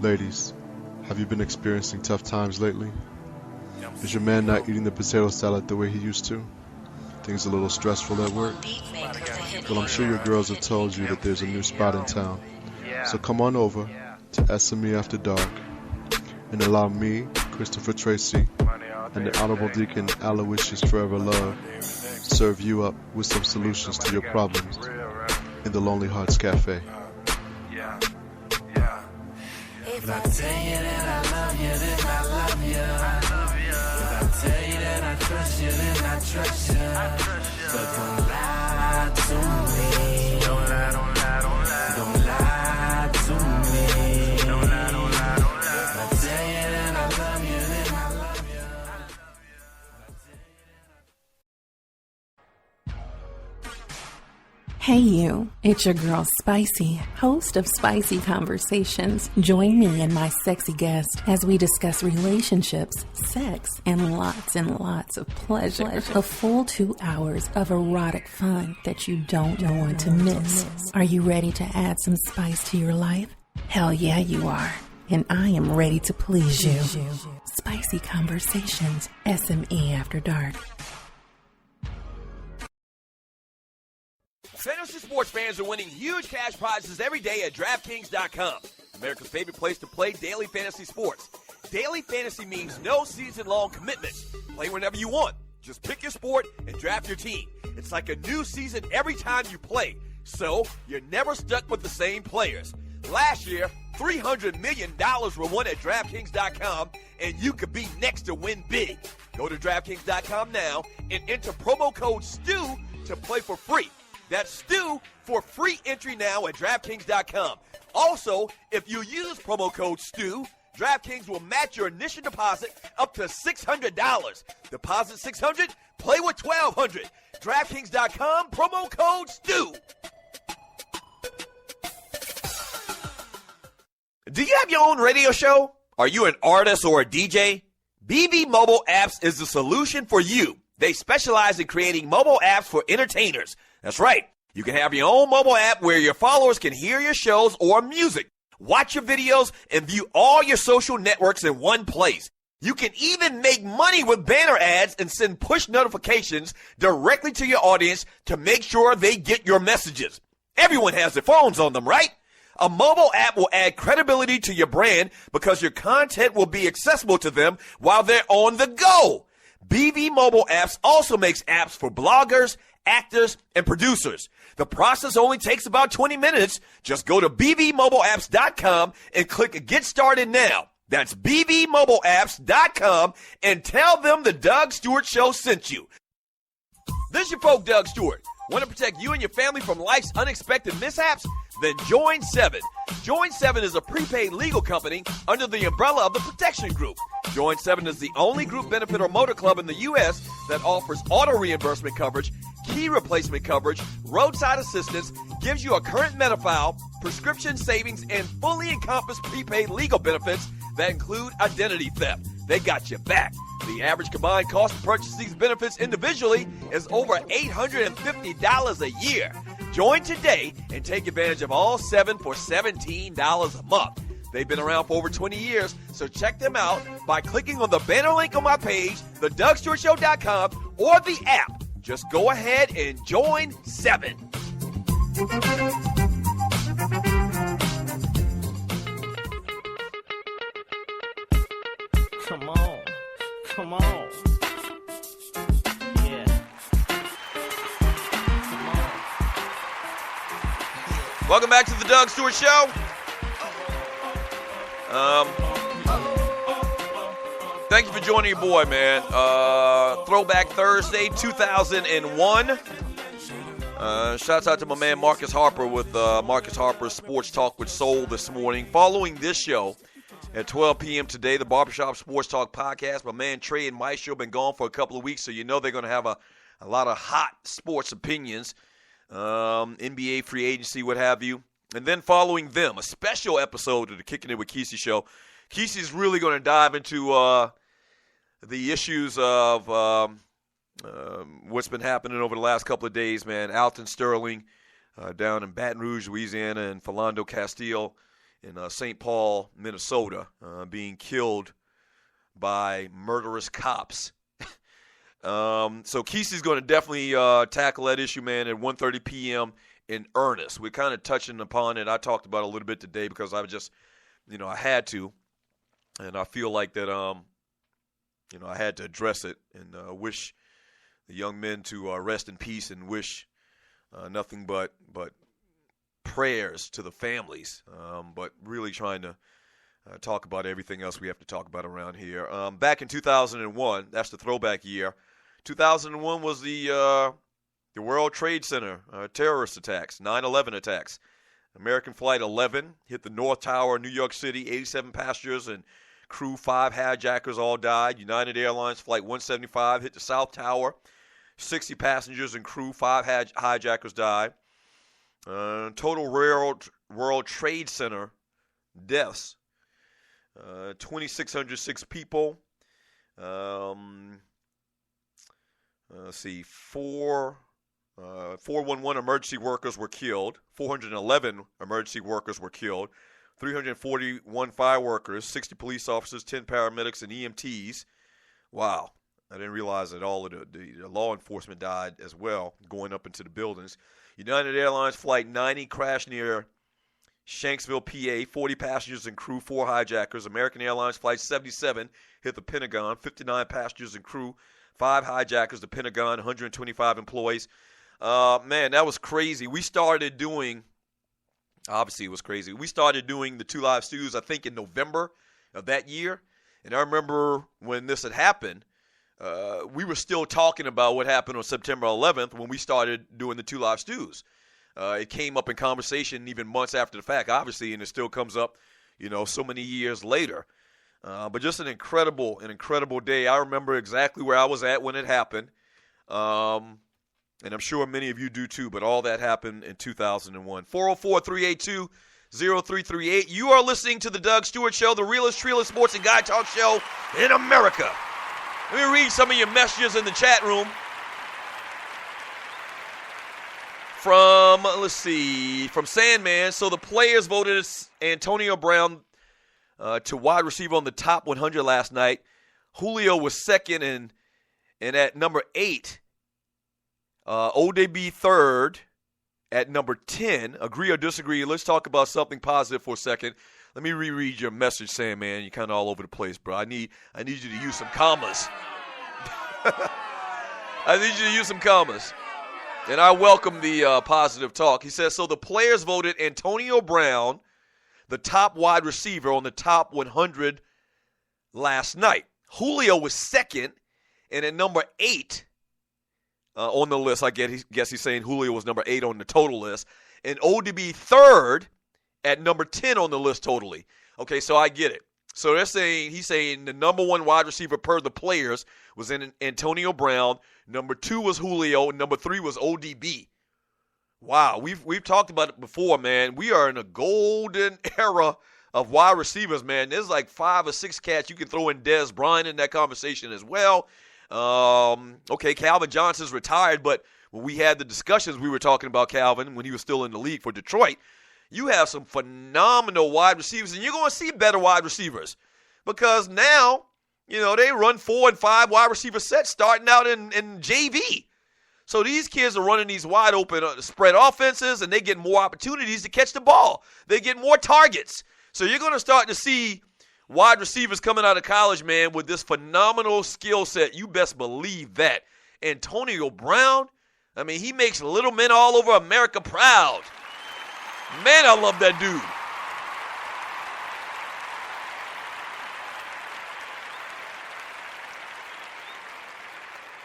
Ladies, have you been experiencing tough times lately? Is your man not eating the potato salad the way he used to? Things a little stressful at work? Well, I'm sure your girls have told you that there's a new spot in town. So come on over to SME After Dark and allow me, Christopher Tracy, and the Honorable Deacon Aloysius Forever Love serve you up with some solutions to your problems in the Lonely Hearts Cafe. If I tell you that I love you, then I love you. If I tell you that I trust you, then I trust you. But don't lie to me. Don't lie, don't lie, don't lie. Don't lie to me. Don't lie, don't lie, don't lie. If I tell you that I love you, then I love you. Hey you, it's your girl Spicy, host of Spicy Conversations. Join me and my sexy guest as we discuss relationships, sex, and lots of pleasure. A full 2 hours of erotic fun that you don't want to miss. Are you ready to add some spice to your life? Hell yeah, you are. And I am ready to please you. Spicy Conversations, SME After Dark. Fantasy sports fans are winning huge cash prizes every day at DraftKings.com, America's favorite place to play daily fantasy sports. Daily fantasy means no season-long commitment. Play whenever you want. Just pick your sport and draft your team. It's like a new season every time you play, so you're never stuck with the same players. Last year, $300 million were won at DraftKings.com, and you could be next to win big. Go to DraftKings.com now and enter promo code STU to play for free. That's Stu for free entry now at DraftKings.com. Also, if you use promo code STU, DraftKings will match your initial deposit up to $600. Deposit $600, play with $1,200. DraftKings.com, promo code STU. Do you have your own radio show? Are you an artist or a DJ? BB Mobile Apps is the solution for you. They specialize in creating mobile apps for entertainers. That's right. You can have your own mobile app where your followers can hear your shows or music, watch your videos, and view all your social networks in one place. You can even make money with banner ads and send push notifications directly to your audience to make sure they get your messages. Everyone has their phones on them, right? A mobile app will add credibility to your brand because your content will be accessible to them while they're on the go. BB Mobile Apps also makes apps for bloggers, actors, and producers. The process only takes about 20 minutes. Just go to bbmobileapps.com and click Get Started Now. That's bbmobileapps.com and tell them the Doug Stewart Show sent you. This is your folk, Doug Stewart. Want to protect you and your family from life's unexpected mishaps? Then join 7. Join 7 is a prepaid legal company under the umbrella of the Protection Group. Join 7 is the only group benefit or motor club in the U.S. that offers auto reimbursement coverage, key replacement coverage, roadside assistance, gives you a current Medi-File, prescription savings, and fully encompassed prepaid legal benefits that include identity theft. They got your back. The average combined cost to purchase these benefits individually is over $850 a year. Join today and take advantage of all 7 for $17 a month. They've been around for over 20 years, so check them out by clicking on the banner link on my page, thedougstewartshow.com, or the app. Just go ahead and join 7. Come on. Come on. Yeah. Come on. Welcome back to the Doug Stewart Show. Thank you for joining your boy, man. Throwback Thursday 2001. Shouts out to my man Marcus Harper with Marcus Harper's Sports Talk with Soul this morning. Following this show at 12 p.m. today, the Barbershop Sports Talk podcast. My man Trey and Maestro have been gone for a couple of weeks, so you know they're going to have a lot of hot sports opinions, NBA free agency, what have you. And then following them, a special episode of the Kicking It with Kesey show. Kesey's really going to dive into the issues of what's been happening over the last couple of days, man. Alton Sterling down in Baton Rouge, Louisiana, and Philando Castile in St. Paul, Minnesota, being killed by murderous cops. So Kesey's going to definitely tackle that issue, man, at 1:30 p.m. in earnest. We're kind of touching upon it. I talked about it a little bit today because I was just, I had to. And I feel like that, I had to address it and wish the young men to rest in peace and wish nothing but prayers to the families, but really trying to talk about everything else we have to talk about around here. Back in 2001, that's the throwback year. 2001 was the World Trade Center terrorist attacks, 9/11 attacks. American Flight 11 hit the North Tower, New York City. 87 passengers and crew, 5 hijackers all died. United Airlines Flight 175 hit the South Tower. 60 passengers and crew, 5 hijackers died. Total World Trade Center deaths, 2,606 people. Let's see, 411 emergency workers were killed. 411 emergency workers were killed. 341 fire workers, 60 police officers, 10 paramedics, and EMTs. Wow. I didn't realize that all of the law enforcement died as well, going up into the buildings. United Airlines Flight 90 crashed near Shanksville, PA. 40 passengers and crew, 4 hijackers. American Airlines Flight 77 hit the Pentagon. 59 passengers and crew, 5 hijackers. The Pentagon, 125 employees. Man, that was crazy. We started doing, obviously it was crazy. We started doing the 2 Live Stews, I think, in November of that year. And I remember when this had happened, we were still talking about what happened on September 11th when we started doing the 2 Live Stews. It came up in conversation even months after the fact, obviously, and it still comes up, so many years later. But just an incredible day. I remember exactly where I was at when it happened. And I'm sure many of you do too, but all that happened in 2001. 404-382-0338. You are listening to the Doug Stewart Show, the realest, treeless sports and guy talk show in America. Let me read some of your messages in the chat room. From Sandman. So the players voted Antonio Brown to wide receiver on the top 100 last night. Julio was second and at number 8. ODB third at number 10. Agree or disagree? Let's talk about something positive for a second. Let me reread your message, Sandman. You're kind of all over the place, bro. I need you to use some commas. I need you to use some commas. And I welcome the positive talk. He says, so the players voted Antonio Brown, the top wide receiver, on the top 100 last night. Julio was second and at number 8 on the list. I guess he's saying Julio was number 8 on the total list. And ODB third at number 10 on the list totally. Okay, so I get it. So he's saying the number 1 wide receiver per the players was in Antonio Brown. Number 2 was Julio. Number 3 was ODB. Wow, we've talked about it before, man. We are in a golden era of wide receivers, man. There's like 5 or 6 cats you can throw in Dez Bryant in that conversation as well. Okay, Calvin Johnson's retired, but when we had the discussions, we were talking about Calvin when he was still in the league for Detroit. You have some phenomenal wide receivers, and you're going to see better wide receivers because now, they run 4 and 5 wide receiver sets starting out in JV. So these kids are running these wide open spread offenses, and they get more opportunities to catch the ball. They get more targets. So you're going to start to see wide receivers coming out of college, man, with this phenomenal skill set. You best believe that. Antonio Brown, he makes little men all over America proud. Man, I love that dude.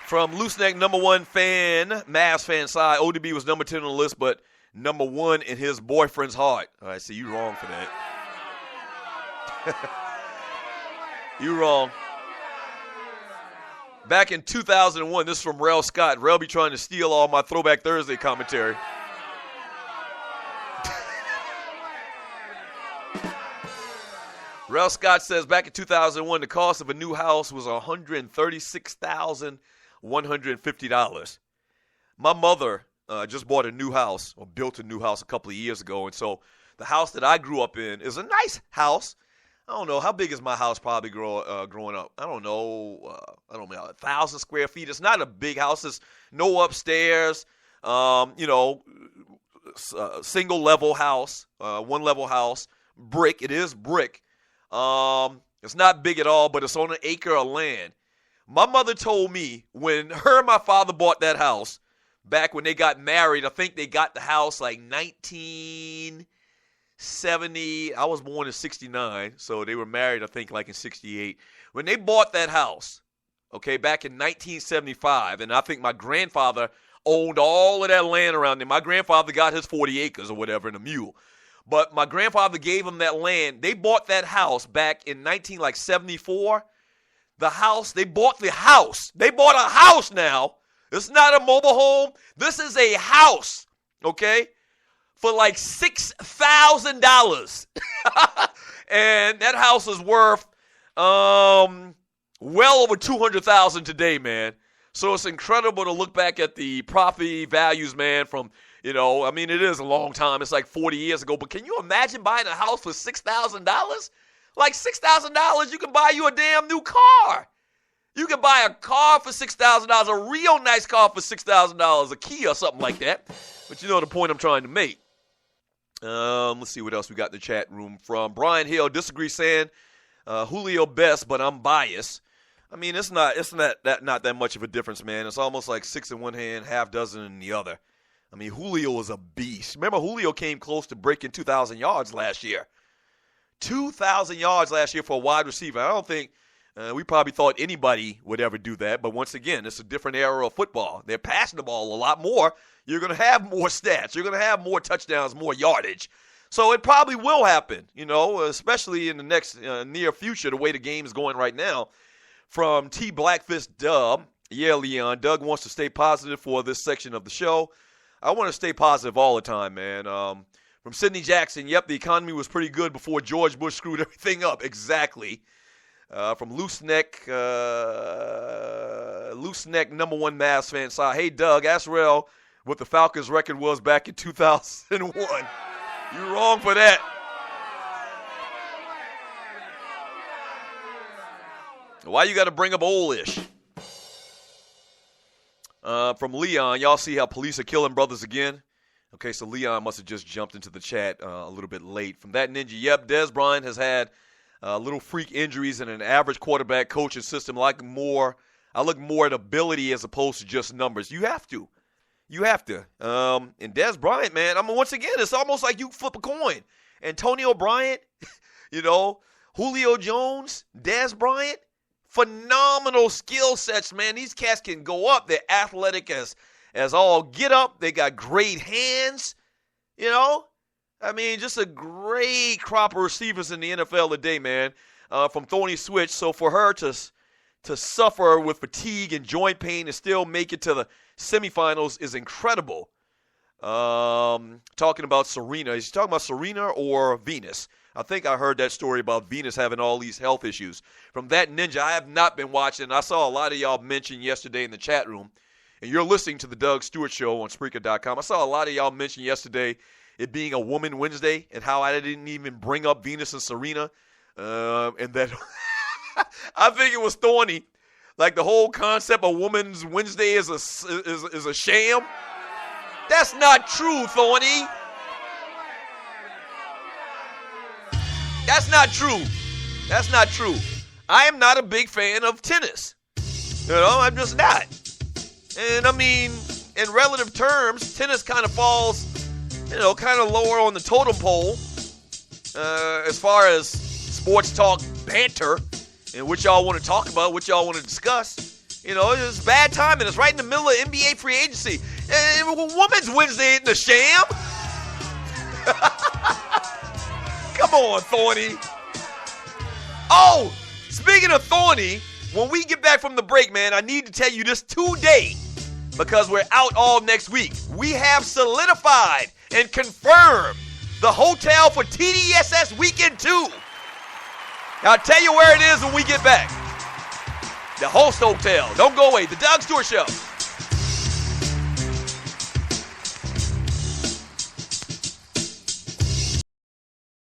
From Looseneck, number 1 fan, Mavs fan side, ODB was number 10 on the list, but number 1 in his boyfriend's heart. All right, see, you wrong for that. You wrong. Back in 2001, this is from Rel Scott. Rel be trying to steal all my Throwback Thursday commentary. Rel Scott says, back in 2001, the cost of a new house was $136,150. My mother just bought a new house or built a new house a couple of years ago. And so the house that I grew up in is a nice house. I don't know. How big is my house probably growing up? I don't know. 1,000 square feet. It's not a big house. It's no upstairs. Single level house, one level house, brick. It is brick. It's not big at all, but it's on an acre of land. My mother told me when her and my father bought that house, back when they got married, I think they got the house like 1970. I was born in 69, so they were married, I think, like in 68. When they bought that house, okay, back in 1975, and I think my grandfather owned all of that land around there. My grandfather got his 40 acres or whatever in a mule. But my grandfather gave him that land. They bought that house back in 1974. The house, they bought the house. They bought a house now. It's not a mobile home. This is a house, okay, for like $6,000. And that house is worth well over $200,000 today, man. So it's incredible to look back at the property values, man, from, it is a long time. It's like 40 years ago. But can you imagine buying a house for $6,000? Like $6,000, you can buy you a damn new car. You can buy a car for $6,000, a real nice car for $6,000, a Kia or something like that. But you know the point I'm trying to make. Let's see what else we got in the chat room from Brian Hill. Disagree, saying Julio best, but I'm biased. I mean, it's not that much of a difference, man. It's almost like 6 in one hand, half dozen in the other. I mean, Julio is a beast. Remember, Julio came close to breaking 2,000 yards last year. 2,000 yards last year for a wide receiver. I don't think we probably thought anybody would ever do that. But once again, it's a different era of football. They're passing the ball a lot more. You're going to have more stats. You're going to have more touchdowns, more yardage. So it probably will happen, especially in the next near future, the way the game is going right now. From T. Blackfish Dub, yeah, Leon, Doug wants to stay positive for this section of the show. I want to stay positive all the time, man. From Sidney Jackson, yep, the economy was pretty good before George Bush screwed everything up. Exactly. From Loose Neck #1 Mavs fan, saw, hey, Doug, ask Rel what the Falcons record was back in 2001. You're wrong for that. Why you got to bring up old-ish? From Leon, y'all see how police are killing brothers again? Okay, so Leon must have just jumped into the chat a little bit late. From that ninja, yep, Dez Bryant has had little freak injuries and an average quarterback coaching system. I look more at ability as opposed to just numbers. You have to. And Dez Bryant, man, once again, it's almost like you flip a coin. Antonio Bryant, Julio Jones, Dez Bryant, phenomenal skill sets, man. These cats can go up. They're athletic as all get up. They got great hands, just a great crop of receivers in the NFL today, man, from Thorny Switch. So for her to suffer with fatigue and joint pain and still make it to the semifinals is incredible. Talking about Serena. Is he talking about Serena or Venus? I think I heard that story about Venus having all these health issues. From that ninja, I have not been watching. I saw a lot of y'all mention yesterday in the chat room, and you're listening to the Doug Stewart Show on Spreaker.com. I saw a lot of y'all mention yesterday it being a Woman Wednesday and how I didn't even bring up Venus and Serena. And that I think it was Thorny. Like the whole concept of Women's Wednesday is a sham. That's not true, Thorny. That's not true. I am not a big fan of tennis. I'm just not. And in relative terms, tennis kind of falls, kind of lower on the totem pole as far as sports talk banter and what y'all want to talk about, what y'all want to discuss. It's bad timing. It's right in the middle of NBA free agency. Women's Wednesday isn't a sham. Come on, Thorny. Oh, speaking of Thorny, when we get back from the break, man, I need to tell you this today because we're out all next week. We have solidified and confirmed the hotel for TDSS Weekend 2. I'll tell you where it is when we get back. The Host Hotel. Don't go away. The Doug Stewart Show.